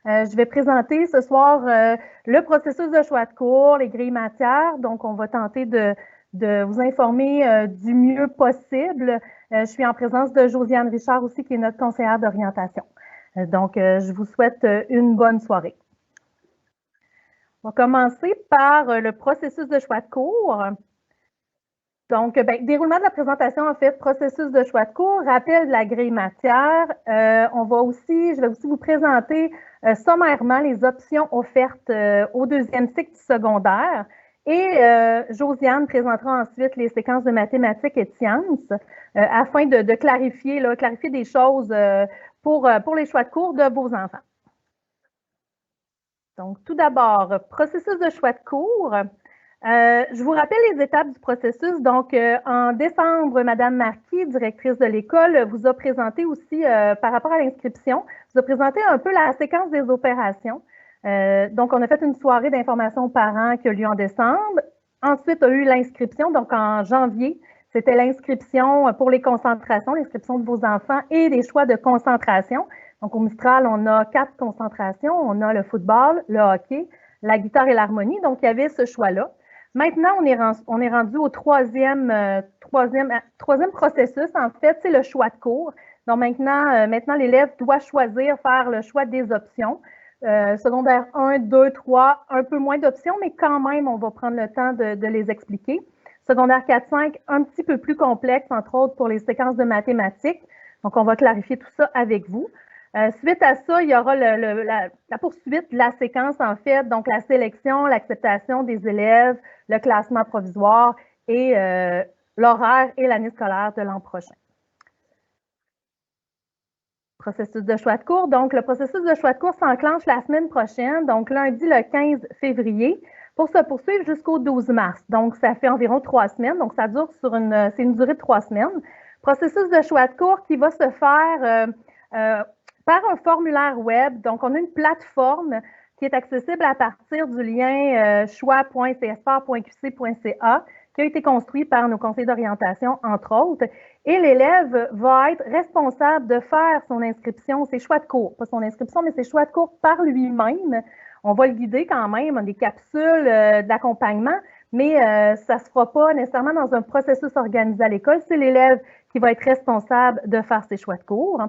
Je vais présenter ce soir le processus de choix de cours, les grilles matières. Donc, on va tenter de vous informer du mieux possible. Je suis en présence de Josiane Richard aussi, qui est notre conseillère d'orientation. Donc, je vous souhaite une bonne soirée. On va commencer par le processus de choix de cours. Donc, déroulement de la présentation, en fait, processus de choix de cours, rappel de la grille matière. Je vais aussi vous présenter sommairement les options offertes au deuxième cycle du secondaire. Et Josiane présentera ensuite les séquences de mathématiques et de sciences afin de clarifier des choses pour les choix de cours de vos enfants. Donc, tout d'abord, processus de choix de cours. Je vous rappelle les étapes du processus. Donc, en décembre, Madame Marquis, directrice de l'école, vous a présenté aussi, par rapport à l'inscription, vous a présenté un peu la séquence des opérations. Donc, on a fait une soirée d'information aux parents qui a lieu en décembre. Ensuite, a eu l'inscription. Donc, en janvier, c'était l'inscription pour les concentrations, l'inscription de vos enfants et des choix de concentration. Donc, au Mistral, on a 4 concentrations. On a le football, le hockey, la guitare et l'harmonie. Donc, il y avait ce choix-là. Maintenant, on est rendu au troisième processus, en fait, c'est le choix de cours. Donc, maintenant l'élève doit choisir, faire le choix des options. Secondaire 1, 2, 3, un peu moins d'options, mais quand même, on va prendre le temps de les expliquer. Secondaire 4, 5, un petit peu plus complexe, entre autres pour les séquences de mathématiques. Donc, on va clarifier tout ça avec vous. Suite à ça, il y aura la poursuite de la séquence, en fait, donc la sélection, l'acceptation des élèves, le classement provisoire et l'horaire et l'année scolaire de l'an prochain. Processus de choix de cours. Donc, le processus de choix de cours s'enclenche la semaine prochaine, donc lundi le 15 février, pour se poursuivre jusqu'au 12 mars. Donc, ça fait environ 3 semaines. Donc, ça dure c'est une durée de 3 semaines. Processus de choix de cours qui va se faire par un formulaire web. Donc, on a une plateforme qui est accessible à partir du lien choix.csr.qc.ca qui a été construit par nos conseillers d'orientation, entre autres. Et l'élève va être responsable de faire son inscription, ses choix de cours, pas son inscription, mais ses choix de cours par lui-même. On va le guider quand même, des capsules d'accompagnement, mais ça ne se fera pas nécessairement dans un processus organisé à l'école. C'est l'élève qui va être responsable de faire ses choix de cours.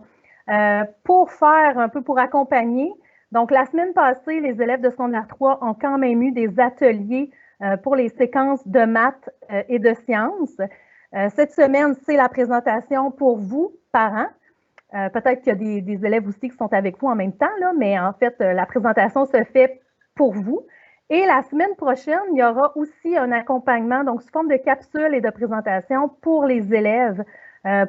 Pour accompagner. Donc, la semaine passée, les élèves de secondaire 3 ont quand même eu des ateliers pour les séquences de maths et de sciences. Cette semaine, c'est la présentation pour vous, parents. Peut-être qu'il y a des élèves aussi qui sont avec vous en même temps, là, mais en fait, la présentation se fait pour vous. Et la semaine prochaine, il y aura aussi un accompagnement, donc sous forme de capsules et de présentation pour les élèves,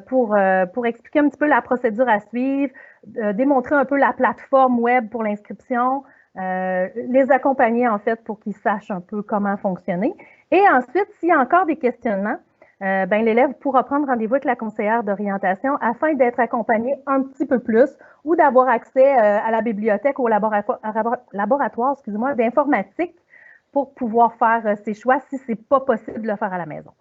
pour expliquer un petit peu la procédure à suivre, démontrer un peu la plateforme web pour l'inscription, les accompagner en fait pour qu'ils sachent un peu comment fonctionner. Et ensuite, s'il y a encore des questionnements, l'élève pourra prendre rendez-vous avec la conseillère d'orientation afin d'être accompagné un petit peu plus ou d'avoir accès à la bibliothèque ou au laboratoire d'informatique pour pouvoir faire ses choix si ce n'est pas possible de le faire à la maison.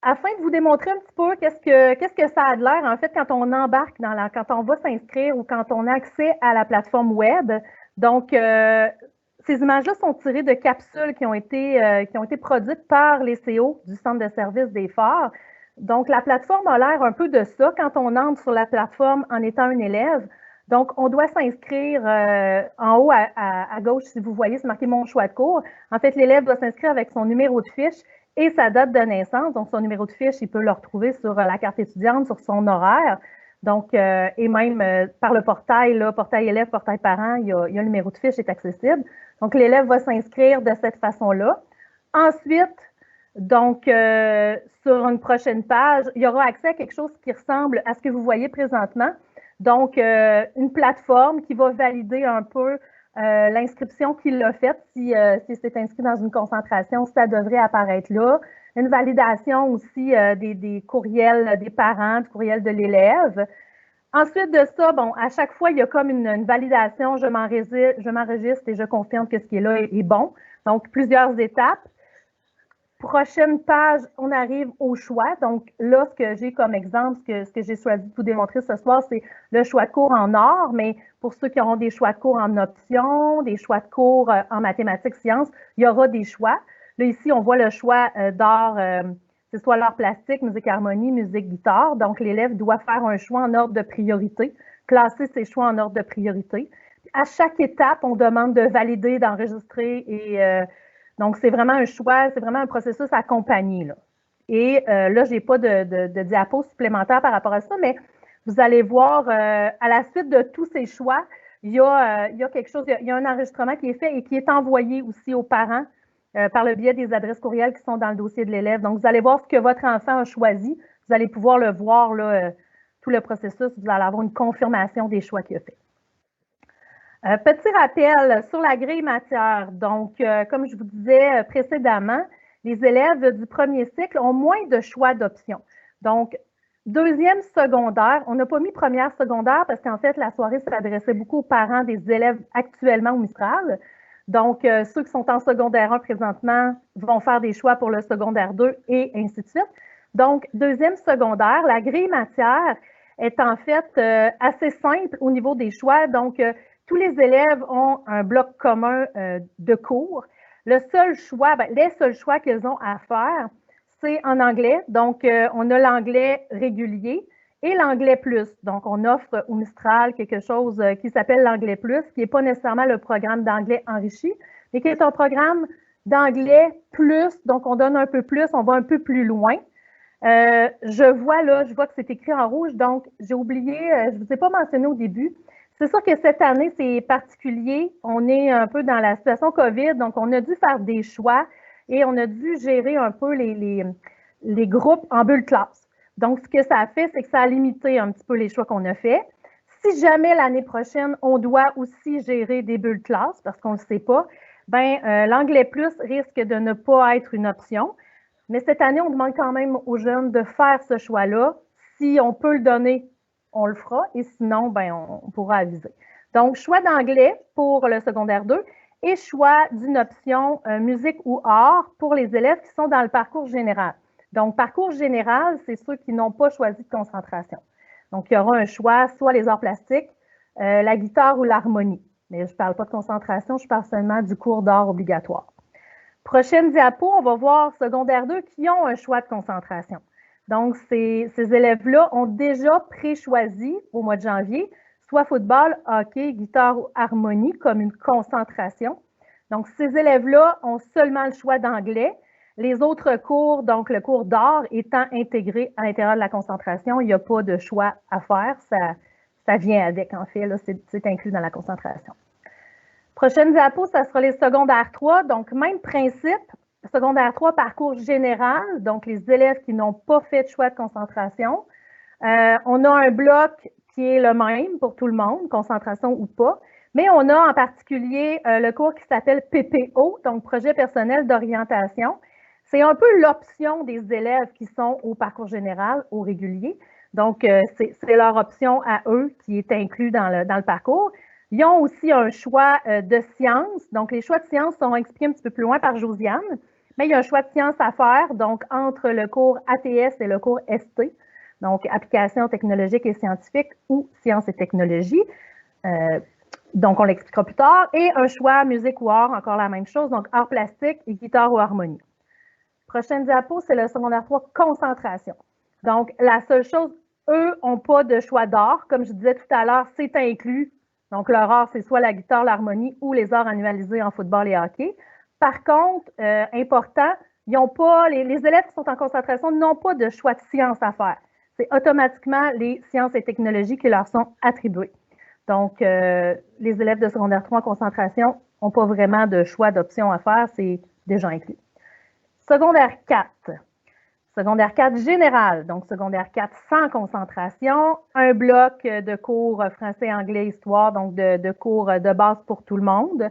Afin de vous démontrer un petit peu qu'est-ce que ça a de l'air, en fait, quand on embarque quand on va s'inscrire ou quand on a accès à la plateforme web. Donc, ces images-là sont tirées de capsules qui ont été produites par les CO du Centre de service des phares. Donc, la plateforme a l'air un peu de ça quand on entre sur la plateforme en étant un élève. Donc, on doit s'inscrire en haut à gauche, si vous voyez, c'est marqué « Mon choix de cours ». En fait, l'élève doit s'inscrire avec son numéro de fiche et sa date de naissance. Donc, son numéro de fiche, il peut le retrouver sur la carte étudiante, sur son horaire. Donc, et même par le portail, là, portail élève, portail parent, il y a le numéro de fiche qui est accessible. Donc, l'élève va s'inscrire de cette façon-là. Ensuite, donc, sur une prochaine page, il y aura accès à quelque chose qui ressemble à ce que vous voyez présentement. Donc, une plateforme qui va valider un peu l'inscription qu'il a faite. Si c'est inscrit dans une concentration, ça devrait apparaître là. Une validation aussi des courriels des parents, du courriel de l'élève. Ensuite de ça, bon, à chaque fois, il y a comme une validation. Je m'enregistre et je confirme que ce qui est là est bon. Donc, plusieurs étapes. Prochaine page, on arrive au choix. Donc là, ce que j'ai comme exemple, ce que j'ai choisi de vous démontrer ce soir, c'est le choix de cours en or, mais pour ceux qui auront des choix de cours en option, des choix de cours en mathématiques, sciences, il y aura des choix. Là, ici, on voit le choix d'art, c'est soit l'art plastique, musique harmonie, musique guitare. Donc, l'élève doit faire un choix en ordre de priorité, classer ses choix en ordre de priorité. À chaque étape, on demande de valider, d'enregistrer et donc, c'est vraiment un choix, c'est vraiment un processus accompagné. Là. Et là, je n'ai pas de diapo supplémentaire par rapport à ça, mais vous allez voir, à la suite de tous ces choix, il y a quelque chose, il y a un enregistrement qui est fait et qui est envoyé aussi aux parents par le biais des adresses courriels qui sont dans le dossier de l'élève. Donc, vous allez voir ce que votre enfant a choisi. Vous allez pouvoir le voir, là, tout le processus. Vous allez avoir une confirmation des choix qu'il a fait. Petit rappel sur la grille matière. Donc, comme je vous disais précédemment, les élèves du premier cycle ont moins de choix d'options. Donc, deuxième secondaire, on n'a pas mis première secondaire parce qu'en fait, la soirée s'adressait beaucoup aux parents des élèves actuellement au Mistral. Donc, ceux qui sont en secondaire 1 présentement vont faire des choix pour le secondaire 2 et ainsi de suite. Donc, deuxième secondaire, la grille matière est en fait assez simple au niveau des choix. Donc, tous les élèves ont un bloc commun de cours. Le seul choix, les seuls choix qu'ils ont à faire, c'est en anglais. Donc, on a l'anglais régulier et l'anglais plus. Donc, on offre au Mistral quelque chose qui s'appelle l'anglais plus, qui n'est pas nécessairement le programme d'anglais enrichi, mais qui est un programme d'anglais plus. Donc, on donne un peu plus, on va un peu plus loin. Je vois que c'est écrit en rouge. Donc, j'ai oublié, je ne vous ai pas mentionné au début, c'est sûr que cette année, c'est particulier. On est un peu dans la situation COVID, donc on a dû faire des choix et on a dû gérer un peu les groupes en bulles classe. Donc, ce que ça a fait, c'est que ça a limité un petit peu les choix qu'on a fait. Si jamais l'année prochaine, on doit aussi gérer des bulles classe, parce qu'on ne le sait pas, l'anglais plus risque de ne pas être une option. Mais cette année, on demande quand même aux jeunes de faire ce choix-là. Si on peut le donner, on le fera et sinon, on pourra aviser. Donc, choix d'anglais pour le secondaire 2 et choix d'une option musique ou art pour les élèves qui sont dans le parcours général. Donc, parcours général, c'est ceux qui n'ont pas choisi de concentration. Donc, il y aura un choix, soit les arts plastiques, la guitare ou l'harmonie. Mais je ne parle pas de concentration, je parle seulement du cours d'art obligatoire. Prochaine diapo, on va voir secondaire 2 qui ont un choix de concentration. Donc, ces élèves-là ont déjà pré-choisi au mois de janvier, soit football, hockey, guitare ou harmonie comme une concentration. Donc, ces élèves-là ont seulement le choix d'anglais. Les autres cours, donc le cours d'art étant intégré à l'intérieur de la concentration, il n'y a pas de choix à faire. Ça vient avec, en fait, c'est inclus dans la concentration. Prochaine diapo, ça sera les secondaires 3. Donc, même principe, secondaire 3, parcours général, donc les élèves qui n'ont pas fait de choix de concentration. On a un bloc qui est le même pour tout le monde, concentration ou pas, mais on a en particulier le cours qui s'appelle PPO, donc projet personnel d'orientation. C'est un peu l'option des élèves qui sont au parcours général, au régulier. Donc, c'est leur option à eux qui est inclus dans le parcours. Ils ont aussi un choix de sciences. Donc, les choix de sciences sont expliqués un petit peu plus loin par Josiane. Mais il y a un choix de sciences à faire, donc entre le cours ATS et le cours ST, donc applications technologiques et scientifiques ou sciences et technologies. Donc, on l'expliquera plus tard. Et un choix musique ou art, encore la même chose, donc art plastique et guitare ou harmonie. Prochaine diapo, c'est le secondaire 3, concentration. Donc, la seule chose, eux n'ont pas de choix d'art. Comme je disais tout à l'heure, c'est inclus. Donc, leur art, c'est soit la guitare, l'harmonie ou les arts annualisés en football et hockey. Par contre, important, ils n'ont pas, les élèves qui sont en concentration n'ont pas de choix de sciences à faire. C'est automatiquement les sciences et technologies qui leur sont attribuées. Donc, les élèves de secondaire 3 en concentration n'ont pas vraiment de choix d'options à faire, c'est déjà inclus. Secondaire 4. Secondaire 4 général, donc secondaire 4 sans concentration, un bloc de cours français, anglais, histoire, donc de cours de base pour tout le monde.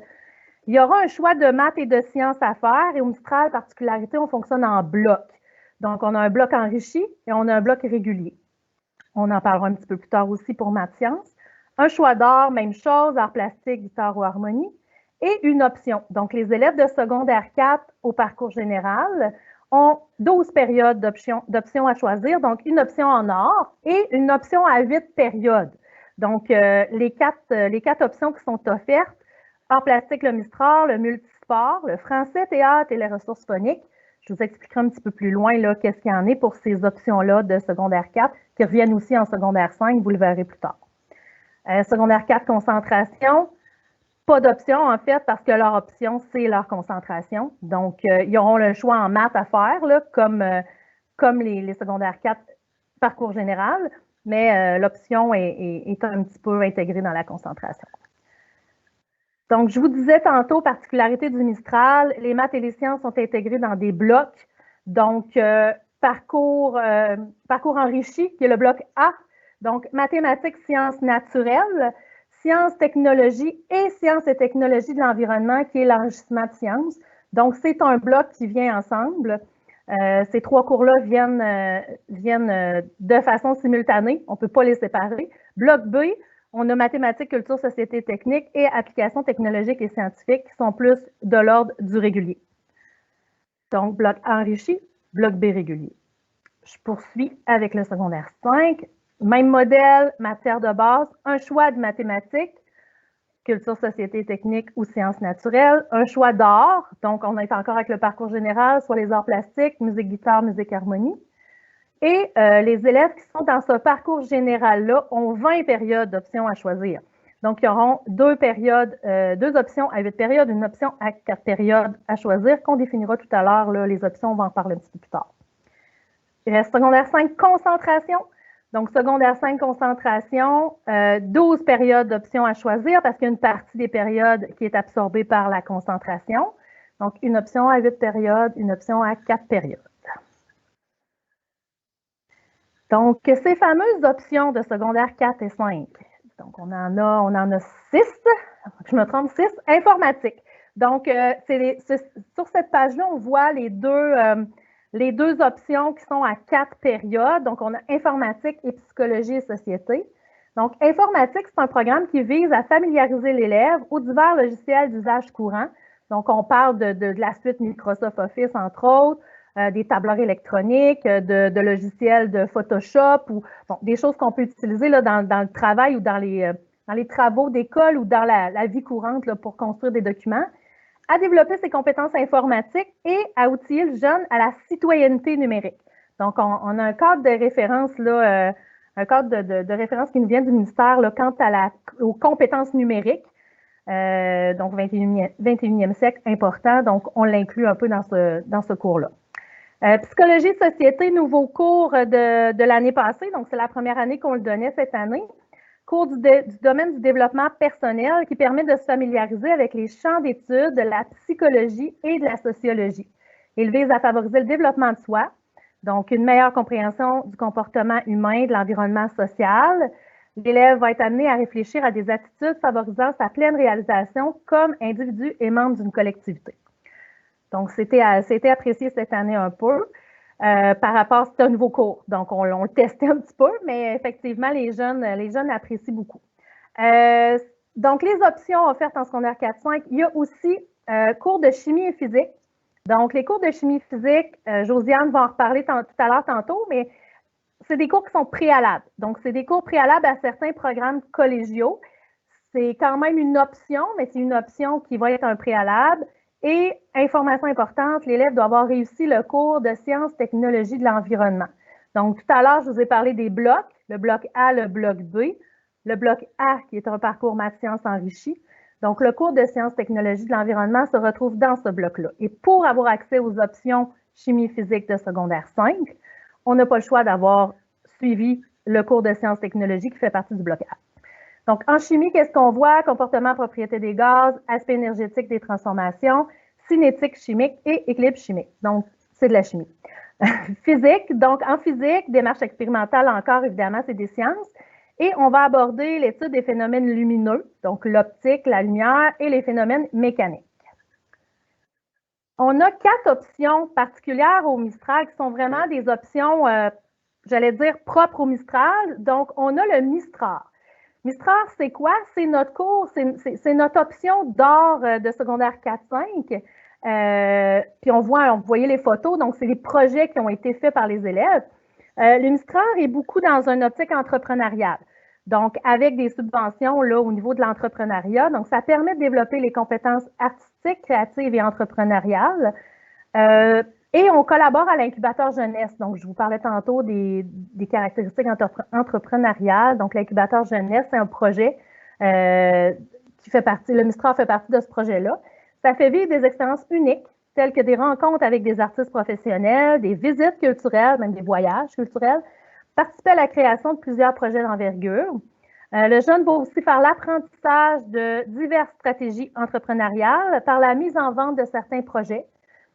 Il y aura un choix de maths et de sciences à faire et au Mistral, particularité, on fonctionne en bloc. Donc, on a un bloc enrichi et on a un bloc régulier. On en parlera un petit peu plus tard aussi pour maths sciences. Un choix d'art, même chose, art plastique, guitare ou harmonie. Et une option. Donc, les élèves de secondaire 4 au parcours général ont 12 périodes d'options à choisir, donc une option en or et une option à 8 périodes. Donc, les quatre options qui sont offertes, art plastique, le Mistral, le multisport, le français, théâtre et les ressources phoniques. Je vous expliquerai un petit peu plus loin qu'est-ce qu'il y en est pour ces options-là de secondaire 4 qui reviennent aussi en secondaire 5, vous le verrez plus tard. Secondaire 4, concentration. Pas d'option, en fait, parce que leur option, c'est leur concentration. Donc, ils auront le choix en maths à faire, là, comme les secondaires 4 parcours général, mais l'option est un petit peu intégrée dans la concentration. Donc, je vous disais tantôt, particularité du Mistral, les maths et les sciences sont intégrés dans des blocs. Donc, parcours enrichi, qui est le bloc A. Donc, mathématiques, sciences naturelles, sciences, technologies et sciences et technologies de l'environnement, qui est l'enrichissement de sciences. Donc, c'est un bloc qui vient ensemble. Ces trois cours-là viennent de façon simultanée. On ne peut pas les séparer. Bloc B, on a mathématiques, culture, société, technique et applications technologiques et scientifiques qui sont plus de l'ordre du régulier. Donc, bloc enrichi, bloc B régulier. Je poursuis avec le secondaire 5. Même modèle, matière de base, un choix de mathématiques, culture, société, technique ou sciences naturelles, un choix d'art, donc on est encore avec le parcours général, soit les arts plastiques, musique, guitare, musique, harmonie. Et les élèves qui sont dans ce parcours général-là ont 20 périodes d'options à choisir. Donc, ils auront deux options à 8 périodes, une option à 4 périodes à choisir, qu'on définira tout à l'heure. Les options, on va en parler un petit peu plus tard. Il reste secondaire 5, concentration. Donc, secondaire 5, concentration, 12 périodes d'options à choisir parce qu'il y a une partie des périodes qui est absorbée par la concentration. Donc, une option à 8 périodes, une option à 4 périodes. Donc, ces fameuses options de secondaire 4 et 5, donc on en a 6, je me trompe, 6, informatique. Donc, sur cette page-là, on voit les deux options qui sont à 4 périodes. Donc, on a informatique et psychologie et société. Donc, informatique, c'est un programme qui vise à familiariser l'élève aux divers logiciels d'usage courant. Donc, on parle de la suite Microsoft Office, entre autres, des tableurs électroniques, de logiciels de Photoshop ou des choses qu'on peut utiliser là, dans le travail ou dans les travaux d'école ou dans la vie courante là, pour construire des documents, à développer ses compétences informatiques et à outiller le jeune à la citoyenneté numérique. Donc, on a un cadre de référence, là, un cadre de référence qui nous vient du ministère là, quant aux compétences numériques. Donc, 21e siècle, important. Donc, on l'inclut un peu dans ce cours-là. Psychologie, société, nouveau cours de l'année passée. Donc, c'est la première année qu'on le donnait cette année. Cours du domaine du développement personnel qui permet de se familiariser avec les champs d'études de la psychologie et de la sociologie. Il vise à favoriser le développement de soi, donc une meilleure compréhension du comportement humain, de l'environnement social. L'élève va être amené à réfléchir à des attitudes favorisant sa pleine réalisation comme individu et membre d'une collectivité. Donc, c'était apprécié cette année un peu. Par rapport, c'est un nouveau cours, donc on le testait un petit peu, mais effectivement, les jeunes apprécient beaucoup. Donc, les options offertes en secondaire 4-5, il y a aussi cours de chimie et physique. Donc, les cours de chimie physique, Josiane va en reparler tout à l'heure tantôt, mais c'est des cours qui sont préalables. Donc, c'est des cours préalables à certains programmes collégiaux. C'est quand même une option, mais c'est une option qui va être un préalable. Et, information importante, l'élève doit avoir réussi le cours de sciences, technologies de l'environnement. Donc, tout à l'heure, je vous ai parlé des blocs, le bloc A, le bloc B. Le bloc A, qui est un parcours maths-sciences enrichi. Donc, le cours de sciences, technologies de l'environnement se retrouve dans ce bloc-là. Et pour avoir accès aux options chimie physique de secondaire 5, on n'a pas le choix d'avoir suivi le cours de sciences, technologies qui fait partie du bloc A. Donc, en chimie, qu'est-ce qu'on voit? Comportement, propriété des gaz, aspect énergétique des transformations, cinétique chimique et équilibre chimique. Donc, c'est de la chimie. Physique, donc en physique, démarche expérimentale encore, évidemment, c'est des sciences. Et on va aborder l'étude des phénomènes lumineux, donc l'optique, la lumière et les phénomènes mécaniques. On a 4 options particulières au Mistral qui sont vraiment des options, j'allais dire, propres au Mistral. Donc, on a le Mistral. Mistral, c'est quoi? C'est notre cours, c'est notre option d'art de secondaire 4-5 Puis vous voyez les photos, donc c'est les projets qui ont été faits par les élèves. Le Mistral est beaucoup dans une optique entrepreneuriale. Donc, avec des subventions là, au niveau de l'entrepreneuriat. Donc, ça permet de développer les compétences artistiques, créatives et entrepreneuriales. Et on collabore à l'incubateur jeunesse. Donc, je vous parlais tantôt des caractéristiques entrepreneuriales. Donc, l'incubateur jeunesse, c'est un projet qui fait partie, le Mistral fait partie de ce projet-là. Ça fait vivre des expériences uniques, telles que des rencontres avec des artistes professionnels, des visites culturelles, même des voyages culturels, participer à la création de plusieurs projets d'envergure. Le jeune va aussi faire l'apprentissage de diverses stratégies entrepreneuriales par la mise en vente de certains projets.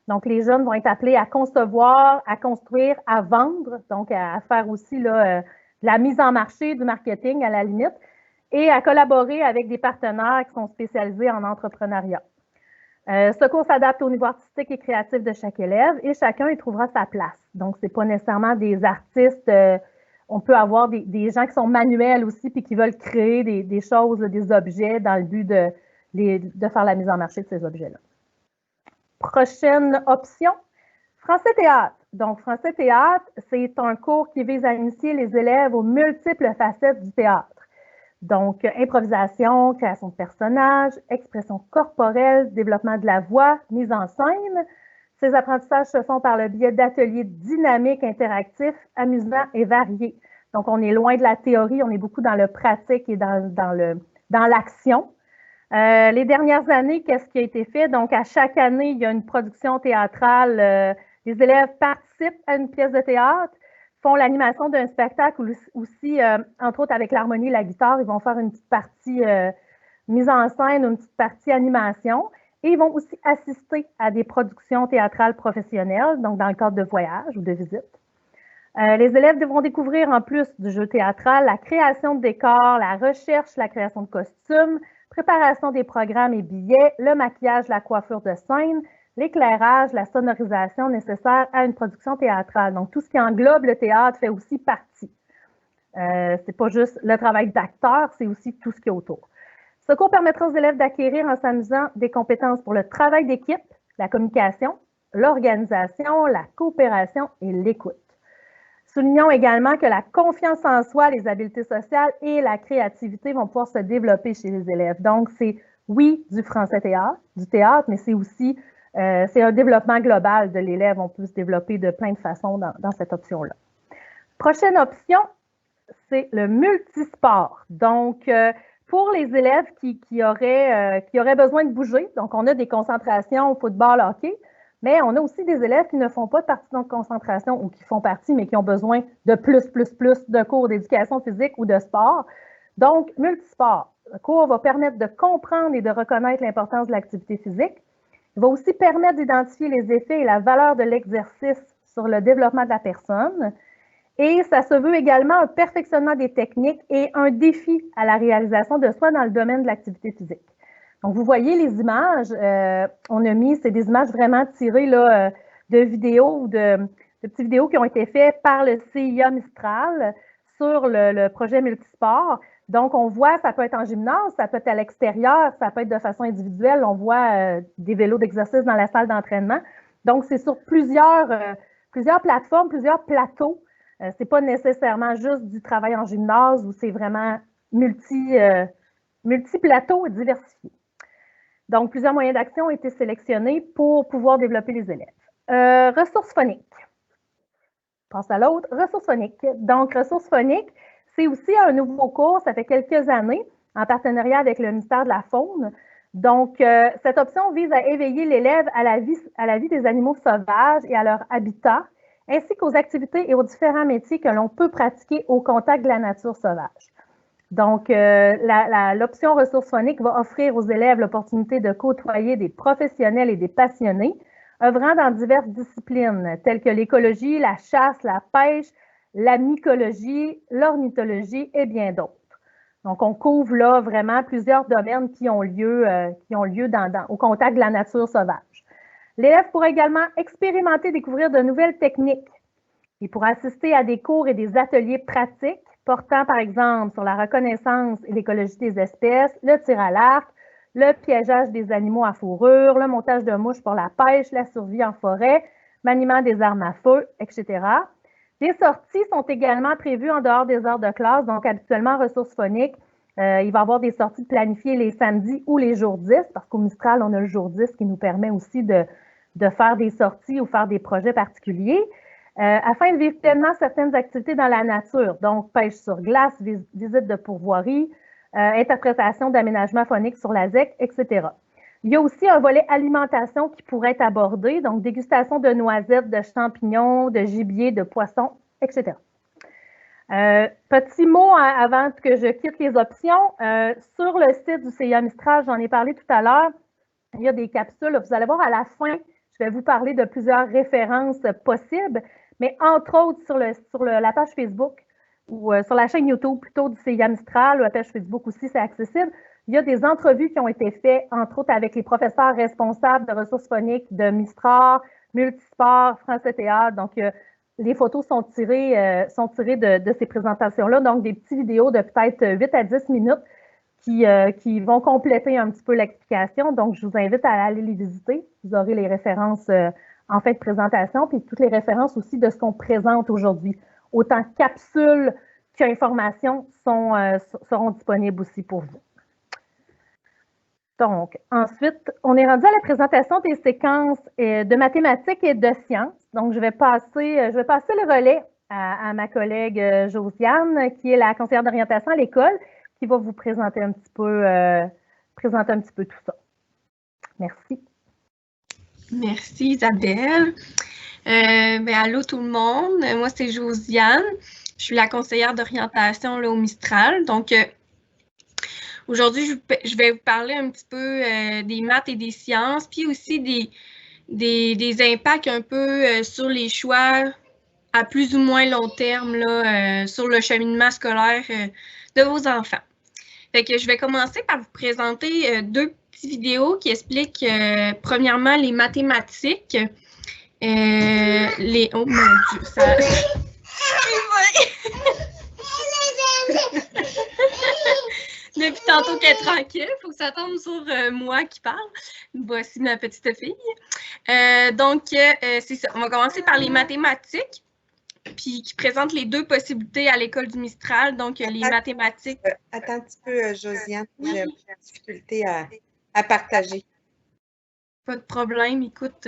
Donc, les jeunes vont être appelés à concevoir, à construire, à vendre, donc à faire aussi là, de la mise en marché, du marketing à la limite, et à collaborer avec des partenaires qui sont spécialisés en entrepreneuriat. Ce cours s'adapte au niveau artistique et créatif de chaque élève et chacun y trouvera sa place. Donc, ce n'est pas nécessairement des artistes, on peut avoir des gens qui sont manuels aussi puis qui veulent créer des choses, des objets dans le but de faire la mise en marché de ces objets-là. Prochaine option, français-théâtre. Donc, français-théâtre, c'est un cours qui vise à initier les élèves aux multiples facettes du théâtre. Donc, improvisation, création de personnages, expression corporelle, développement de la voix, mise en scène. Ces apprentissages se font par le biais d'ateliers dynamiques, interactifs, amusants et variés. Donc, on est loin de la théorie, on est beaucoup dans le pratique et dans l'action. Les dernières années, qu'est-ce qui a été fait? Donc, à chaque année, il y a une production théâtrale. Les élèves participent à une pièce de théâtre, font l'animation d'un spectacle aussi, entre autres avec l'harmonie et la guitare, ils vont faire une petite partie mise en scène, une petite partie animation. Et ils vont aussi assister à des productions théâtrales professionnelles, donc dans le cadre de voyages ou de visites. Les élèves devront découvrir, en plus du jeu théâtral, la création de décors, la recherche, la création de costumes, préparation des programmes et billets, le maquillage, la coiffure de scène, l'éclairage, la sonorisation nécessaire à une production théâtrale. Donc, tout ce qui englobe le théâtre fait aussi partie. C'est pas juste le travail d'acteur, c'est aussi tout ce qui est autour. Ce cours permettra aux élèves d'acquérir en s'amusant des compétences pour le travail d'équipe, la communication, l'organisation, la coopération et l'écoute. Soulignons également que la confiance en soi, les habiletés sociales et la créativité vont pouvoir se développer chez les élèves. Donc, c'est oui du français-théâtre, du théâtre, mais c'est aussi c'est un développement global de l'élève. On peut se développer de plein de façons dans cette option-là. Prochaine option, c'est le multisport. Donc, pour les élèves qui auraient besoin de bouger, donc on a des concentrations au football, hockey, mais on a aussi des élèves qui ne font pas partie de notre concentration ou qui font partie, mais qui ont besoin de plus de cours d'éducation physique ou de sport. Donc, multisport. Le cours va permettre de comprendre et de reconnaître l'importance de l'activité physique. Il va aussi permettre d'identifier les effets et la valeur de l'exercice sur le développement de la personne. Et ça se veut également un perfectionnement des techniques et un défi à la réalisation de soi dans le domaine de l'activité physique. Donc, vous voyez les images, on a mis, c'est des images vraiment tirées là, de vidéos ou de petites vidéos qui ont été faites par le CIA Mistral sur le projet multisport. Donc, on voit, ça peut être en gymnase, ça peut être à l'extérieur, ça peut être de façon individuelle. On voit des vélos d'exercice dans la salle d'entraînement. Donc, c'est sur plusieurs plateformes, plusieurs plateaux. C'est pas nécessairement juste du travail en gymnase où c'est vraiment multi-plateaux et diversifié. Donc, plusieurs moyens d'action ont été sélectionnés pour pouvoir développer les élèves. Ressources phoniques. Je passe à l'autre. Ressources phoniques. Donc, ressources phoniques, c'est aussi un nouveau cours, ça fait quelques années, en partenariat avec le ministère de la Faune. Donc, cette option vise à éveiller l'élève à la vie des animaux sauvages et à leur habitat, ainsi qu'aux activités et aux différents métiers que l'on peut pratiquer au contact de la nature sauvage. Donc, l'option ressources phoniques va offrir aux élèves l'opportunité de côtoyer des professionnels et des passionnés, œuvrant dans diverses disciplines telles que l'écologie, la chasse, la pêche, la mycologie, l'ornithologie et bien d'autres. Donc, on couvre là vraiment plusieurs domaines qui ont lieu au contact de la nature sauvage. L'élève pourra également expérimenter, découvrir de nouvelles techniques. Il pourra assister à des cours et des ateliers pratiques portant, par exemple, sur la reconnaissance et l'écologie des espèces, le tir à l'arc, le piégeage des animaux à fourrure, le montage de mouches pour la pêche, la survie en forêt, maniement des armes à feu, etc. Les sorties sont également prévues en dehors des heures de classe, donc habituellement en ressources phoniques, il va y avoir des sorties planifiées les samedis ou les jours 10, parce qu'au Mistral, on a le jour 10 qui nous permet aussi de faire des sorties ou faire des projets particuliers, afin de vivre pleinement certaines activités dans la nature, donc pêche sur glace, visite de pourvoirie, interprétation d'aménagement phonique sur la ZEC, etc. Il y a aussi un volet alimentation qui pourrait être abordé, donc dégustation de noisettes, de champignons, de gibier, de poissons, etc. Petit mot avant que je quitte les options. Sur le site du CIA Mistral, j'en ai parlé tout à l'heure, il y a des capsules. Vous allez voir à la fin, je vais vous parler de plusieurs références possibles, mais entre autres sur la page Facebook ou sur la chaîne YouTube plutôt du CIA Mistral, ou la page Facebook aussi, c'est accessible. Il y a des entrevues qui ont été faites, entre autres avec les professeurs responsables de ressources phoniques de Mistral, Multisport, Français Théâtre. Donc, les photos sont tirées de ces présentations-là, donc des petites vidéos de peut-être 8 à 10 minutes qui vont compléter un petit peu l'explication. Donc, je vous invite à aller les visiter. Vous aurez les références en fin de présentation, puis toutes les références aussi de ce qu'on présente aujourd'hui. Autant capsules qu'informations seront disponibles aussi pour vous. Donc, ensuite, on est rendu à la présentation des séquences de mathématiques et de sciences. Donc, je vais passer le relais à ma collègue Josiane, qui est la conseillère d'orientation à l'école, qui va vous présenter un petit peu tout ça. Merci. Merci Isabelle. Allô tout le monde, moi c'est Josiane, je suis la conseillère d'orientation au Mistral. Donc aujourd'hui je vais vous parler un petit peu des maths et des sciences, puis aussi des impacts un peu sur les choix à plus ou moins long terme là, sur le cheminement scolaire de vos enfants. Fait que je vais commencer par vous présenter deux petites vidéos qui expliquent premièrement les mathématiques. Oh mon Dieu, ça... Depuis tantôt qu'elle est tranquille, il faut que ça tombe sur moi qui parle. Voici ma petite fille. C'est ça. On va commencer par les mathématiques, puis qui présentent les deux possibilités à l'école du Mistral. Donc, les mathématiques... Attends un petit peu, Josiane. J'ai un peu de difficulté à partager. Pas de problème. Écoute,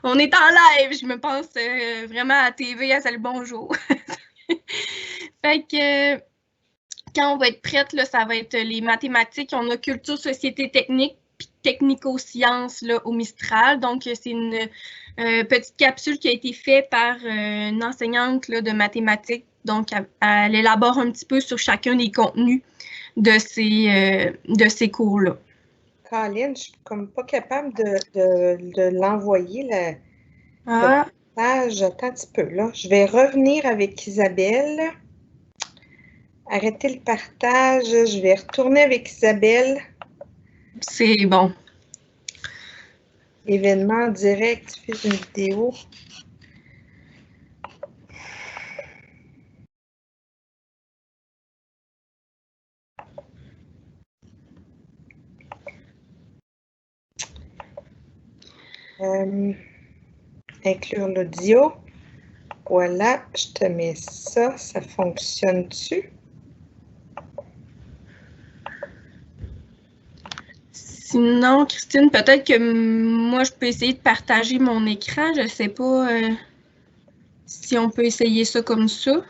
on est en live. Je me pense vraiment à TV, à Salut Bonjour. Fait que quand on va être prête, là, ça va être les mathématiques. On a culture, société, technique, puis technico-sciences au Mistral. Donc, c'est une petite capsule qui a été faite par une enseignante là, de mathématiques. Donc, elle élabore un petit peu sur chacun des contenus de ces cours-là. Colin, je suis comme pas capable de l'envoyer, le partage. Attends un petit peu, là. Je vais revenir avec Isabelle. Arrêter le partage. Je vais retourner avec Isabelle. C'est bon. Événement direct, tu fais une vidéo. Inclure l'audio. Voilà, je te mets ça. Ça fonctionne-tu? Sinon, Christine, peut-être que moi, je peux essayer de partager mon écran. Je ne sais pas si on peut essayer ça comme ça.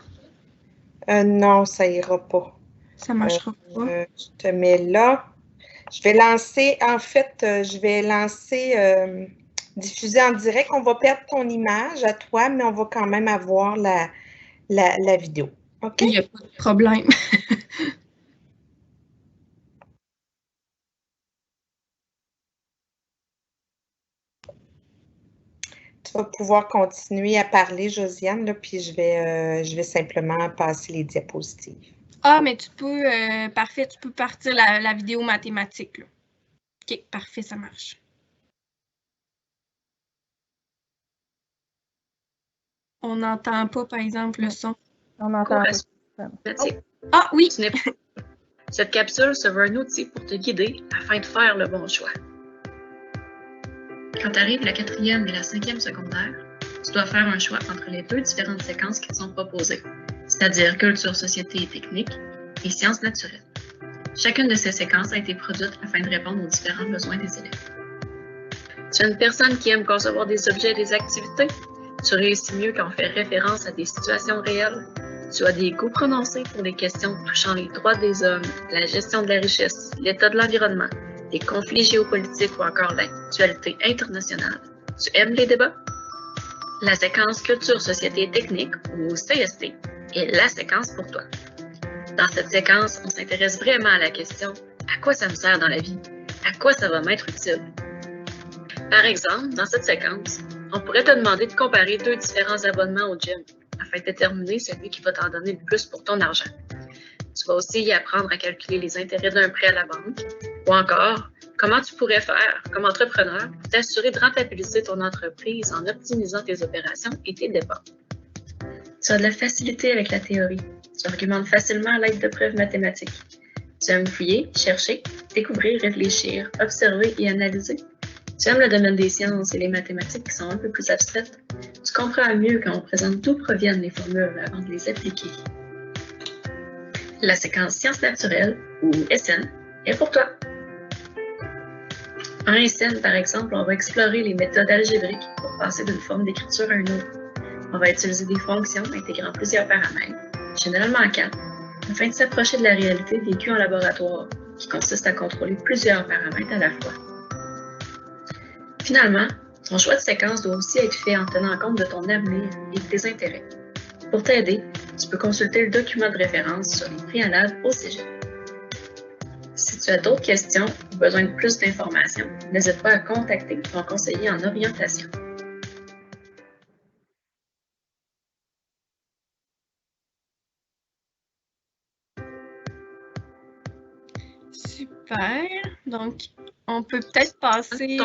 Non, ça ira pas. Ça ne marchera pas. Je te mets là. Je vais lancer, en fait, diffuser en direct. On va perdre ton image à toi, mais on va quand même avoir la vidéo. OK? Il n'y a pas de problème. Tu vas pouvoir continuer à parler, Josiane, là, puis je vais simplement passer les diapositives. Ah, mais tu peux, parfait, tu peux partir la vidéo mathématique. Là. OK, parfait, ça marche. On n'entend pas, par exemple, le son. On n'entend pas. Ah, oui! Cette capsule se veut un outil pour te guider afin de faire le bon choix. Quand arrive la 4e et la 5e secondaire, tu dois faire un choix entre les deux différentes séquences qui te sont proposées, c'est-à-dire culture, société et technique et sciences naturelles. Chacune de ces séquences a été produite afin de répondre aux différents besoins des élèves. Tu es une personne qui aime concevoir des objets et des activités. Tu réussis mieux quand on fait référence à des situations réelles. Tu as des goûts prononcés pour les questions touchant les droits des hommes, la gestion de la richesse, l'état de l'environnement, les conflits géopolitiques ou encore l'actualité internationale. Tu aimes les débats? La séquence Culture, Société et Technique, ou CST, est la séquence pour toi. Dans cette séquence, on s'intéresse vraiment à la question « À quoi ça me sert dans la vie? À quoi ça va m'être utile? » Par exemple, dans cette séquence, on pourrait te demander de comparer deux différents abonnements au gym afin de déterminer celui qui va t'en donner le plus pour ton argent. Tu vas aussi y apprendre à calculer les intérêts d'un prêt à la banque ou encore comment tu pourrais faire comme entrepreneur pour t'assurer de rentabiliser ton entreprise en optimisant tes opérations et tes dépenses. Tu as de la facilité avec la théorie. Tu argumentes facilement à l'aide de preuves mathématiques. Tu aimes fouiller, chercher, découvrir, réfléchir, observer et analyser. Tu aimes le domaine des sciences et les mathématiques qui sont un peu plus abstraites. Tu comprends mieux quand on présente d'où proviennent les formules avant de les appliquer. La séquence sciences naturelles, ou SN, est pour toi. En SN, par exemple, on va explorer les méthodes algébriques pour passer d'une forme d'écriture à une autre. On va utiliser des fonctions intégrant plusieurs paramètres, généralement 4, afin de s'approcher de la réalité vécue en laboratoire, qui consiste à contrôler plusieurs paramètres à la fois. Finalement, ton choix de séquence doit aussi être fait en tenant compte de ton avenir et de tes intérêts. Pour t'aider, tu peux consulter le document de référence sur les préalables au cégep. Si tu as d'autres questions ou besoin de plus d'informations, n'hésite pas à contacter ton conseiller en orientation. Super. Donc, on peut peut-être passer...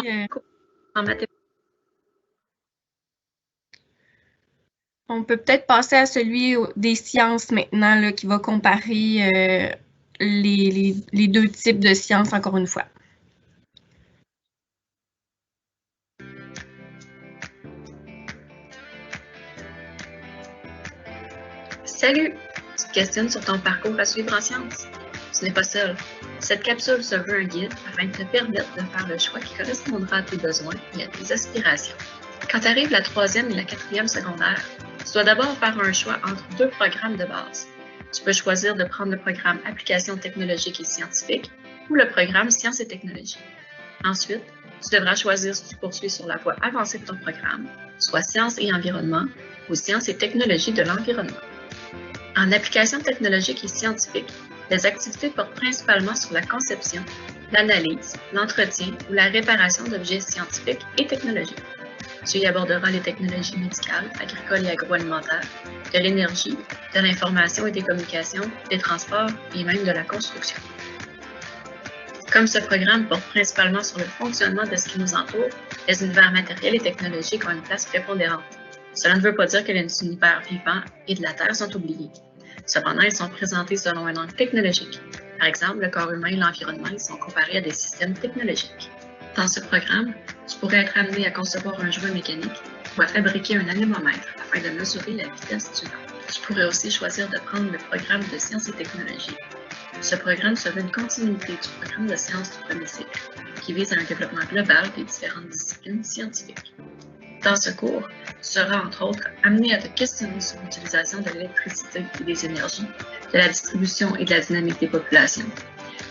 On peut peut-être passer à celui des sciences maintenant, là, qui va comparer les deux types de sciences encore une fois. Salut! Tu te questionnes sur ton parcours à suivre en sciences? Tu n'es pas seul. Cette capsule se veut un guide afin de te permettre de faire le choix qui correspondra à tes besoins et à tes aspirations. Quand arrive la 3e et la 4e secondaire, tu dois d'abord faire un choix entre deux programmes de base. Tu peux choisir de prendre le programme Applications technologiques et scientifiques ou le programme Sciences et technologies. Ensuite, tu devras choisir si tu poursuis sur la voie avancée de ton programme, soit Sciences et environnement ou Sciences et technologies de l'environnement. En applications technologiques et scientifiques, les activités portent principalement sur la conception, l'analyse, l'entretien ou la réparation d'objets scientifiques et technologiques. Tu y aborderas les technologies médicales, agricoles et agroalimentaires, de l'énergie, de l'information et des communications, des transports et même de la construction. Comme ce programme porte principalement sur le fonctionnement de ce qui nous entoure, les univers matériels et technologiques ont une place prépondérante. Cela ne veut pas dire que les univers vivants et de la Terre sont oubliés. Cependant, ils sont présentés selon un angle technologique. Par exemple, le corps humain et l'environnement ils sont comparés à des systèmes technologiques. Dans ce programme, tu pourrais être amené à concevoir un jouet mécanique ou à fabriquer un anémomètre afin de mesurer la vitesse du vent. Tu pourrais aussi choisir de prendre le programme de sciences et technologies. Ce programme se veut une continuité du programme de sciences du premier cycle, qui vise à un développement global des différentes disciplines scientifiques. Dans ce cours, tu seras entre autres amené à te questionner sur l'utilisation de l'électricité et des énergies, de la distribution et de la dynamique des populations.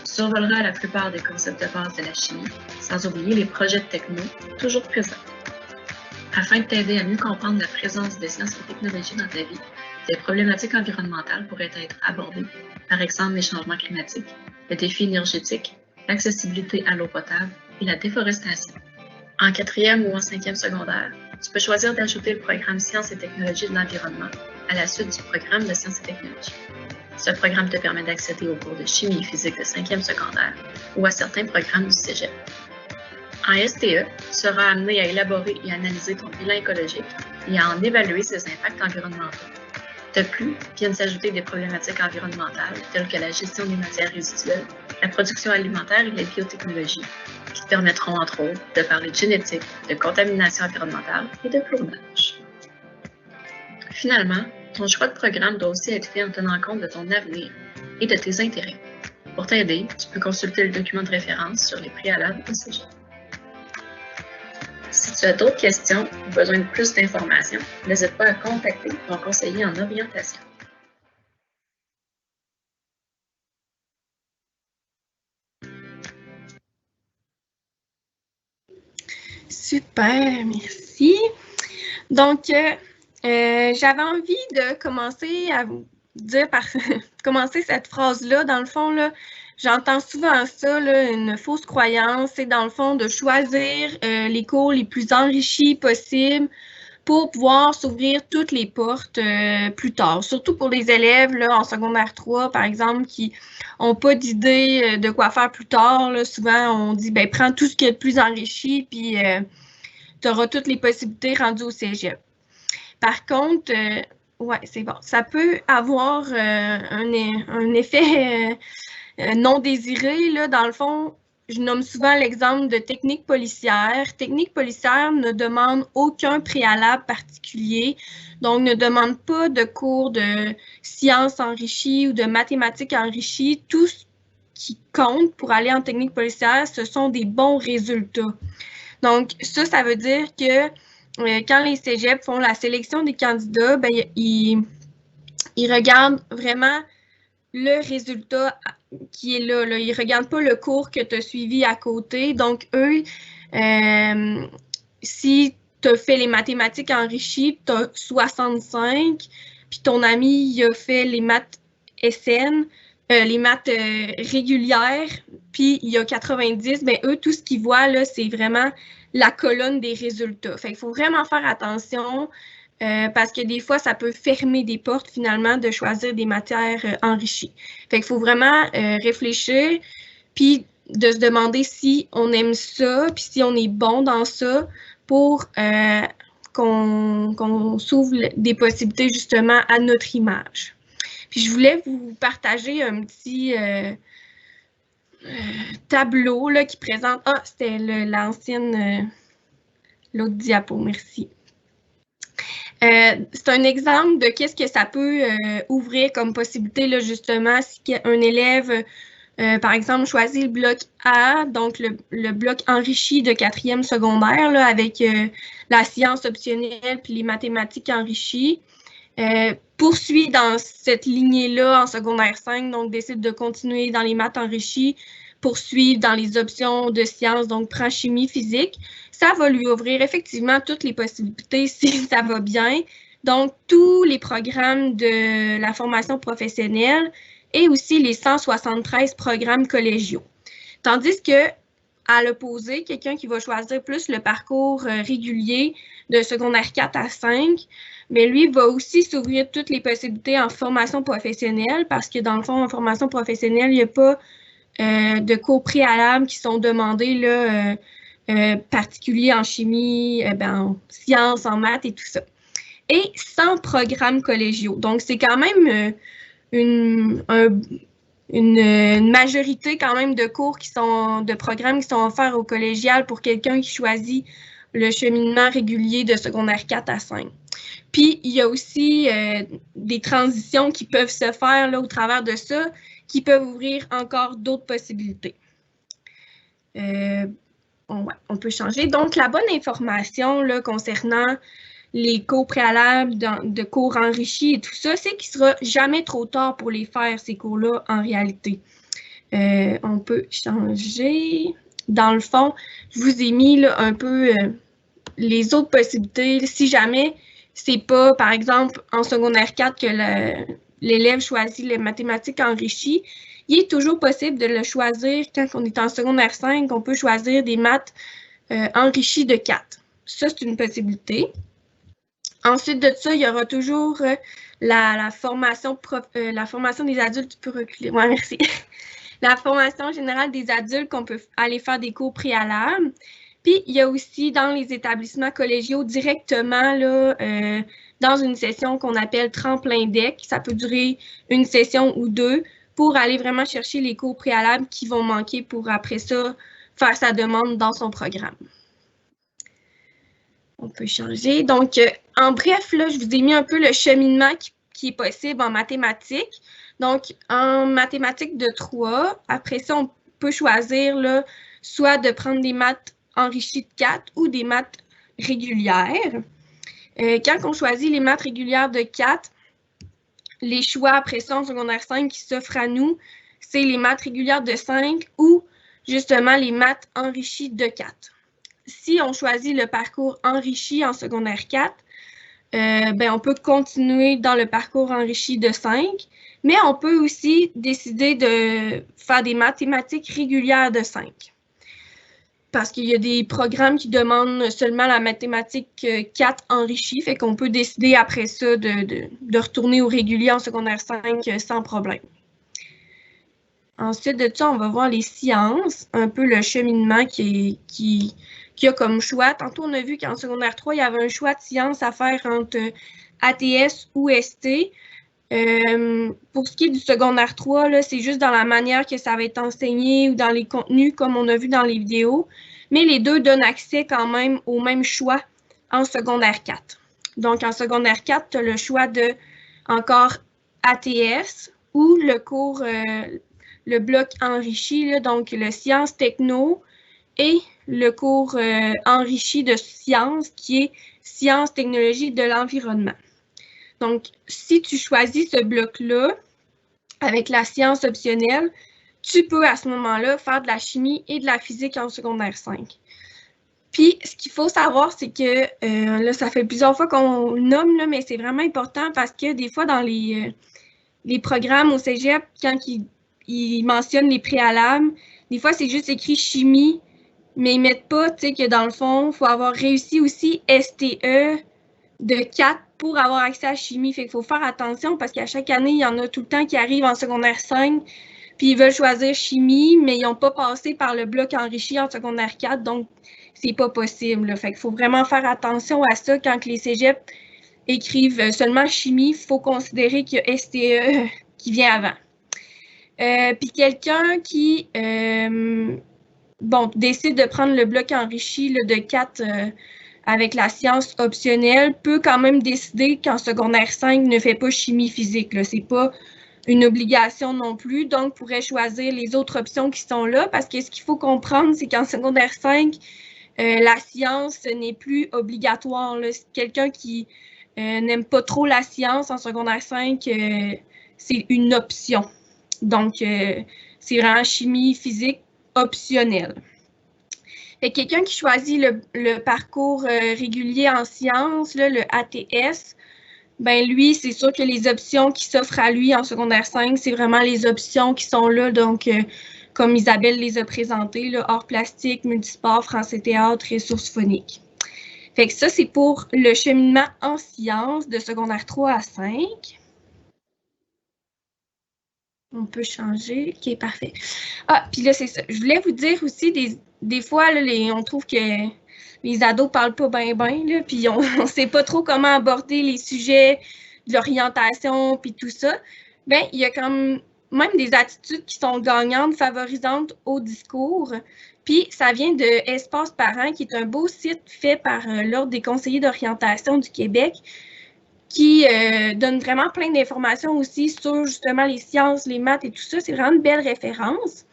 Tu survoleras la plupart des concepts de base de la chimie, sans oublier les projets de techno toujours présents. Afin de t'aider à mieux comprendre la présence des sciences et technologies dans ta vie, des problématiques environnementales pourraient être abordées, par exemple les changements climatiques, les défis énergétiques, l'accessibilité à l'eau potable et la déforestation. En 4e ou en 5e secondaire, tu peux choisir d'ajouter le programme Sciences et technologies de l'environnement à la suite du programme de Sciences et technologies. Ce programme te permet d'accéder aux cours de chimie et physique de 5e secondaire ou à certains programmes du cégep. En STE, tu seras amené à élaborer et analyser ton bilan écologique et à en évaluer ses impacts environnementaux. De plus, viennent s'ajouter des problématiques environnementales telles que la gestion des matières résiduelles, la production alimentaire et la biotechnologie, qui te permettront entre autres de parler de génétique, de contamination environnementale et de clonage. Finalement, ton choix de programme doit aussi être fait en tenant compte de ton avenir et de tes intérêts. Pour t'aider, tu peux consulter le document de référence sur les préalables au cégep. Si tu as d'autres questions ou besoin de plus d'informations, n'hésite pas à contacter ton conseiller en orientation. Super, merci. Donc, j'avais envie de commencer à vous dire par commencer cette phrase-là. Dans le fond, là, j'entends souvent ça, là, une fausse croyance, c'est dans le fond de choisir les cours les plus enrichis possibles pour pouvoir s'ouvrir toutes les portes plus tard. Surtout pour les élèves là, en secondaire 3, par exemple, qui n'ont pas d'idée de quoi faire plus tard. Là. Souvent, on dit, ben prends tout ce qui est le plus enrichi, puis tu auras toutes les possibilités rendues au cégep. Par contre, ouais, c'est bon. Ça peut avoir un effet non désiré. Là, dans le fond, je nomme souvent l'exemple de technique policière. Technique policière ne demande aucun préalable particulier, donc ne demande pas de cours de sciences enrichies ou de mathématiques enrichies. Tout ce qui compte pour aller en technique policière, ce sont des bons résultats. Donc, ça veut dire que quand les cégeps font la sélection des candidats, ben, ils regardent vraiment le résultat qui est là. Ils ne regardent pas le cours que tu as suivi à côté. Donc, eux, si tu as fait les mathématiques enrichies, tu as 65, puis ton ami il a fait les maths SN, les maths régulières, puis il y a 90, bien eux, tout ce qu'ils voient, là, c'est vraiment la colonne des résultats. Fait qu'il faut vraiment faire attention parce que des fois, ça peut fermer des portes, finalement, de choisir des matières enrichies. Fait qu'il faut vraiment réfléchir, puis de se demander si on aime ça, puis si on est bon dans ça, pour qu'on s'ouvre des possibilités, justement, à notre image. Puis je voulais vous partager un petit tableau là, qui présente... Ah, c'était l'ancienne... l'autre diapo, merci. C'est un exemple de qu'est-ce que ça peut ouvrir comme possibilité, là, justement, si un élève, par exemple, choisit le bloc A, donc le bloc enrichi de 4e secondaire, là, avec la science optionnelle puis les mathématiques enrichies, poursuit dans cette lignée-là en secondaire 5, donc décide de continuer dans les maths enrichies, poursuivre dans les options de sciences, donc prend chimie, physique, ça va lui ouvrir effectivement toutes les possibilités si ça va bien. Donc, tous les programmes de la formation professionnelle et aussi les 173 programmes collégiaux. Tandis que, à l'opposé, quelqu'un qui va choisir plus le parcours régulier de secondaire 4 à 5, mais lui va aussi s'ouvrir toutes les possibilités en formation professionnelle parce que, dans le fond, en formation professionnelle, il n'y a pas de cours préalables qui sont demandés là, particuliers en chimie, en sciences, en maths et tout ça. Et 100 programmes collégiaux. Donc, c'est quand même une majorité quand même de cours de programmes qui sont offerts au collégial pour quelqu'un qui choisit le cheminement régulier de secondaire 4 à 5. Puis, il y a aussi des transitions qui peuvent se faire là, au travers de ça, qui peuvent ouvrir encore d'autres possibilités. On peut changer. Donc, la bonne information là, concernant les cours préalables de cours enrichis et tout ça, c'est qu'il ne sera jamais trop tard pour les faire, ces cours-là, en réalité. On peut changer. Dans le fond, je vous ai mis là, un peu les autres possibilités. Si jamais c'est pas, par exemple, en secondaire 4 que l'élève choisit les mathématiques enrichies, il est toujours possible de le choisir quand on est en secondaire 5, on peut choisir des maths enrichies de 4. Ça, c'est une possibilité. Ensuite de ça, il y aura toujours la formation des adultes. Tu peux reculer. Ouais, merci. La formation générale des adultes qu'on peut aller faire des cours préalables. Puis, il y a aussi dans les établissements collégiaux directement, là, dans une session qu'on appelle tremplin deck. Ça peut durer une session ou deux pour aller vraiment chercher les cours préalables qui vont manquer pour, après ça, faire sa demande dans son programme. On peut changer. Donc, en bref, là, je vous ai mis un peu le cheminement qui est possible en mathématiques. Donc, en mathématiques de 3, après ça, on peut choisir là, soit de prendre des maths enrichies de 4 ou des maths régulières. Quand on choisit les maths régulières de 4, les choix après ça en secondaire 5 qui s'offrent à nous, c'est les maths régulières de 5 ou justement les maths enrichies de 4. Si on choisit le parcours enrichi en secondaire 4, on peut continuer dans le parcours enrichi de 5, mais on peut aussi décider de faire des mathématiques régulières de 5. Parce qu'il y a des programmes qui demandent seulement la mathématique 4 enrichie, fait qu'on peut décider après ça de retourner au régulier en secondaire 5 sans problème. Ensuite de ça, on va voir les sciences, un peu le cheminement qu'il y a comme choix. Tantôt, on a vu qu'en secondaire 3, il y avait un choix de sciences à faire entre ATS ou ST. Pour ce qui est du secondaire 3, c'est juste dans la manière que ça va être enseigné ou dans les contenus comme on a vu dans les vidéos, mais les deux donnent accès quand même au même choix en secondaire 4. Donc, en secondaire 4, tu as le choix de encore ATS ou le cours, le bloc enrichi, là, donc le sciences techno et le cours enrichi de sciences qui est sciences technologies de l'environnement. Donc, si tu choisis ce bloc-là, avec la science optionnelle, tu peux à ce moment-là faire de la chimie et de la physique en secondaire 5. Puis, ce qu'il faut savoir, c'est que, là, ça fait plusieurs fois qu'on le nomme, là, mais c'est vraiment important parce que des fois, dans les programmes au cégep, quand ils mentionnent les préalables, des fois, c'est juste écrit chimie, mais ils ne mettent pas, tu sais, que dans le fond, il faut avoir réussi aussi STE de 4 pour avoir accès à la chimie. Fait qu'il faut faire attention parce qu'à chaque année, il y en a tout le temps qui arrivent en secondaire 5 puis ils veulent choisir chimie, mais ils n'ont pas passé par le bloc enrichi en secondaire 4, donc c'est pas possible. Là. Fait qu'il faut vraiment faire attention à ça quand les cégeps écrivent seulement chimie, il faut considérer qu'il y a STE qui vient avant. Puis quelqu'un qui décide de prendre le bloc enrichi là, de 4 avec la science optionnelle peut quand même décider qu'en secondaire 5 ne fait pas chimie physique. C'est pas une obligation non plus, donc pourrait choisir les autres options qui sont là parce que ce qu'il faut comprendre, c'est qu'en secondaire 5, la science n'est plus obligatoire. Quelqu'un qui n'aime pas trop la science en secondaire 5, c'est une option. Donc, c'est vraiment chimie physique optionnelle. Fait que quelqu'un qui choisit le parcours régulier en sciences, là, le ATS, ben lui, c'est sûr que les options qui s'offrent à lui en secondaire 5, c'est vraiment les options qui sont là, donc comme Isabelle les a présentées, là, art plastique, multisport, français théâtre, ressources phoniques. Fait que ça, c'est pour le cheminement en sciences de secondaire 3 à 5. On peut changer. OK, parfait. Ah, puis là, c'est ça. Je voulais vous dire aussi, des fois, là, on trouve que les ados parlent pas bien, puis on ne sait pas trop comment aborder les sujets de l'orientation, puis tout ça. Bien, il y a quand même des attitudes qui sont gagnantes, favorisantes au discours. Puis, ça vient de Espace Parents, qui est un beau site fait par l'Ordre des conseillers d'orientation du Québec, qui donne vraiment plein d'informations aussi sur justement les sciences, les maths et tout ça. C'est vraiment une belle référence.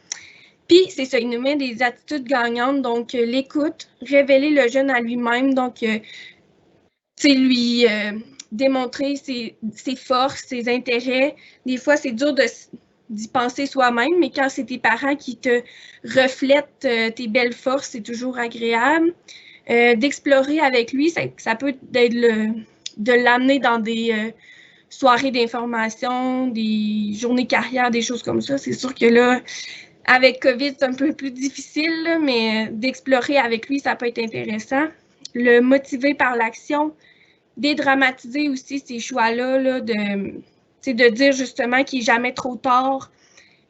Puis, c'est ça, il nous met des attitudes gagnantes, donc l'écoute, révéler le jeune à lui-même, donc c'est lui démontrer ses forces, ses intérêts. Des fois, c'est dur d'y penser soi-même, mais quand c'est tes parents qui te reflètent tes belles forces, c'est toujours agréable. D'explorer avec lui, ça peut être de l'amener dans des soirées d'information, des journées carrière, des choses comme ça. C'est sûr que là, avec COVID, c'est un peu plus difficile, là, mais d'explorer avec lui, ça peut être intéressant. Le motiver par l'action, dédramatiser aussi ces choix-là, là, de dire justement qu'il n'est jamais trop tard,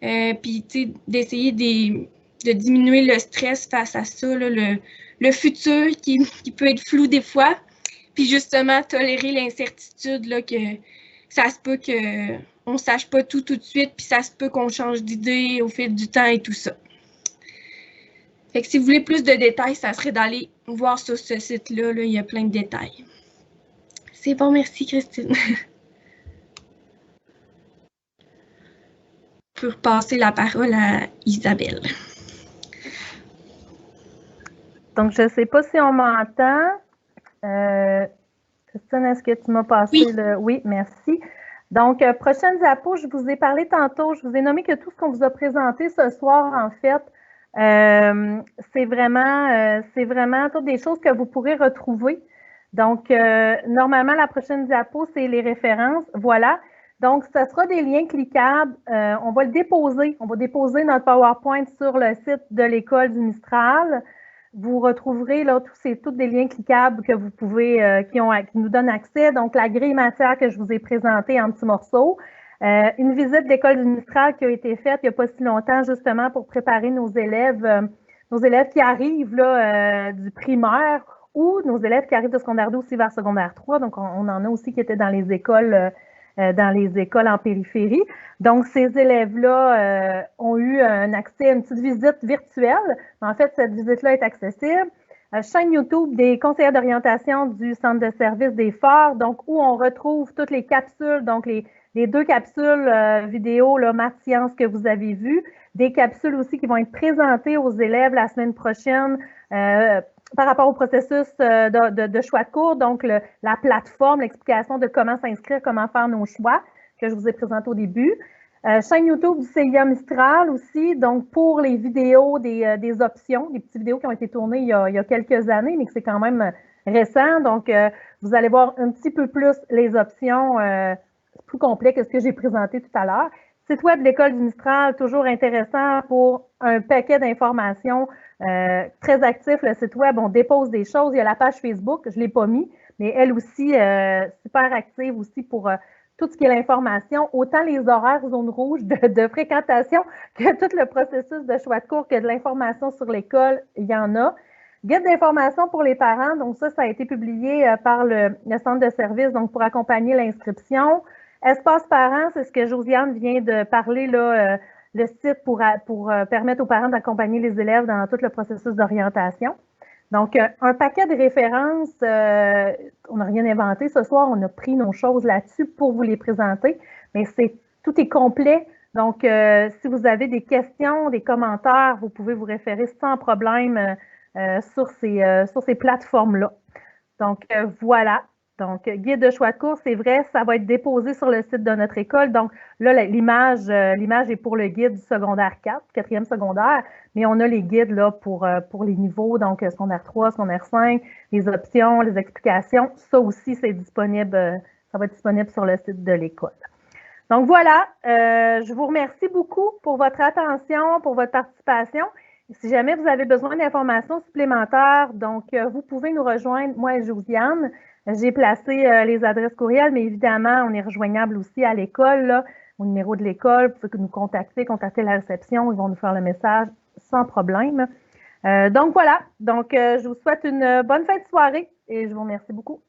puis d'essayer de diminuer le stress face à ça, là, le futur qui peut être flou des fois. Puis justement, tolérer l'incertitude, là, que ça se peut qu'on ne sache pas tout de suite, puis ça se peut qu'on change d'idée au fil du temps et tout ça. Fait que si vous voulez plus de détails, ça serait d'aller voir sur ce site-là. Là, il y a plein de détails. C'est bon, merci Christine. Pour passer la parole à Isabelle. Donc, je ne sais pas si on m'entend. Christine, est-ce que tu m'as passé le... Oui, merci. Donc, prochaine diapo, je vous ai parlé tantôt, je vous ai nommé que tout ce qu'on vous a présenté ce soir, en fait, c'est vraiment toutes des choses que vous pourrez retrouver. Donc, normalement, la prochaine diapo, c'est les références. Voilà. Donc, ce sera des liens cliquables. On va le déposer. On va déposer notre PowerPoint sur le site de l'École du Mistral. Vous retrouverez là tous des liens cliquables que vous pouvez, qui nous donnent accès. Donc, la grille matière que je vous ai présentée en petits morceaux. Une visite de l'École du Mistral qui a été faite il n'y a pas si longtemps, justement, pour préparer nos élèves qui arrivent là, du primaire ou nos élèves qui arrivent de secondaire 2 aussi vers secondaire 3. Donc, on en a aussi qui étaient dans les écoles en périphérie. Donc, ces élèves-là ont eu un accès à une petite visite virtuelle. En fait, cette visite-là est accessible. Chaîne YouTube des conseillers d'orientation du Centre de services des Forts, donc où on retrouve toutes les capsules, donc les 2 capsules vidéo là, maths sciences que vous avez vues, des capsules aussi qui vont être présentées aux élèves la semaine prochaine par rapport au processus de choix de cours, donc la plateforme, l'explication de comment s'inscrire, comment faire nos choix, que je vous ai présenté au début. Chaîne YouTube du CIA Mistral aussi, donc pour les vidéos des options, des petites vidéos qui ont été tournées il y a quelques années, mais que c'est quand même récent. Donc, vous allez voir un petit peu plus les options plus complet que ce que j'ai présenté tout à l'heure. Site web de l'École du Mistral, toujours intéressant pour un paquet d'informations. Très actif, le site web, on dépose des choses. Il y a la page Facebook, je ne l'ai pas mis, mais elle aussi, super active aussi pour tout ce qui est l'information, autant les horaires zones rouges de fréquentation que tout le processus de choix de cours, que de l'information sur l'école, il y en a. Guide d'information pour les parents, donc ça a été publié par le centre de services, donc pour accompagner l'inscription. Espace parents, c'est ce que Josiane vient de parler, là, le site pour permettre aux parents d'accompagner les élèves dans tout le processus d'orientation. Donc, un paquet de références, on n'a rien inventé ce soir, on a pris nos choses là-dessus pour vous les présenter, mais tout est complet. Donc, si vous avez des questions, des commentaires, vous pouvez vous référer sans problème sur ces plateformes-là. Donc, voilà. Donc, guide de choix de cours, c'est vrai, ça va être déposé sur le site de notre école. Donc, là, l'image est pour le guide du secondaire 4, 4e secondaire, mais on a les guides là pour les niveaux, donc secondaire 3, secondaire 5, les options, les explications. Ça aussi, c'est disponible, ça va être disponible sur le site de l'école. Donc, voilà, je vous remercie beaucoup pour votre attention, pour votre participation. Si jamais vous avez besoin d'informations supplémentaires, donc vous pouvez nous rejoindre, moi et Josiane. J'ai placé les adresses courriels, mais évidemment, on est rejoignable aussi à l'école, au numéro de l'école. Vous pouvez nous contacter la réception, ils vont nous faire le message sans problème. Donc voilà, je vous souhaite une bonne fin de soirée et je vous remercie beaucoup.